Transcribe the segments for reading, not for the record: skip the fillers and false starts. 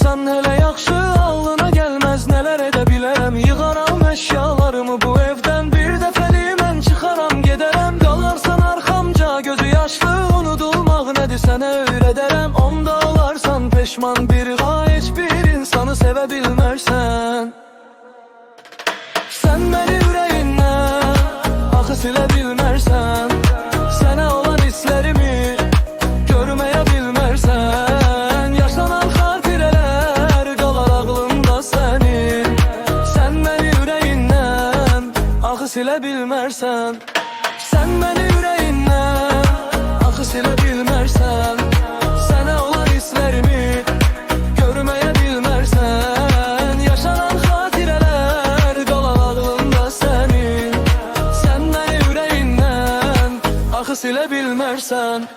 tanımırsan hele yaxşı, ağlına gəlməz nələr edə bilərəm. Yığaram əşyalarımı bu evdən, bir dəfəli mən çıxaram gedərəm. Qalarsan arxamca gözü yaşlı, unudulmaq nədir sənə öyrədərəm. Onda olarsan peşman bir daha, heç bir insanı sevə bilmərsən. Sən məni ürəyindən axı silə bilmərsən. Sənə olan hisslərimi görməyə bilmərsən. Yaşanan xatirələr qalar ağlımda sənin. Sən məni ürəyindən axı silə bilmərsən. Sən məni ürəyindən axı silə bilmərsən. Sənə olan hisslərimi görməyə bilmərsən. Yaşanan xatirələr qalar ağlımda sənin. Sən məni ürəyindən axı silə bilmərsən.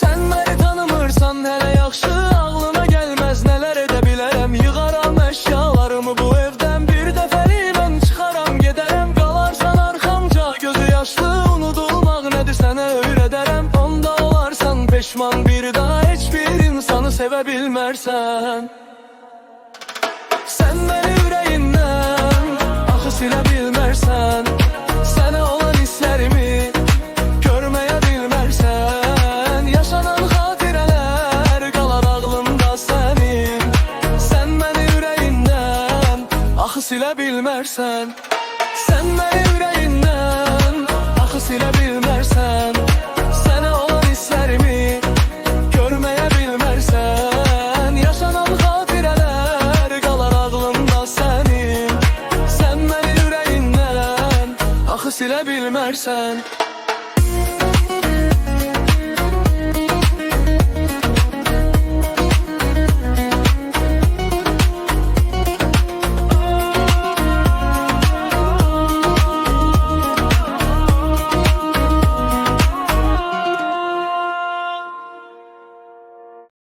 Sən məni tanımırsan hələ yaxşı, ağlına gəlməz nələr edə bilərəm. Yığaram əşyalarımı bu evdən, bir dəfəli mən çıxaram gedərəm. Qalarsan arxamca gözü yaşlı, unudulmaq nədir sənə öyrədərəm. Onda olarsan peşman bir daha, heç bir insanı sevə bilmərsən. Sən məni ürəyindən axı silə bilmərsən. Sənə olan hisslərimi görməyə bilmərsən. Yaşanan xatirələr qalar ağlımda sənin. Sən məni ürəyindən axı silə bilmərsən. Sən məni ürəyindən axı silə bilmərsən. Sənə olan hisslərimi görməyə bilmərsən. Yaşanan xatirələr qalar ağlımda sənin. Sən məni ürəyindən axı silə bilmərsən.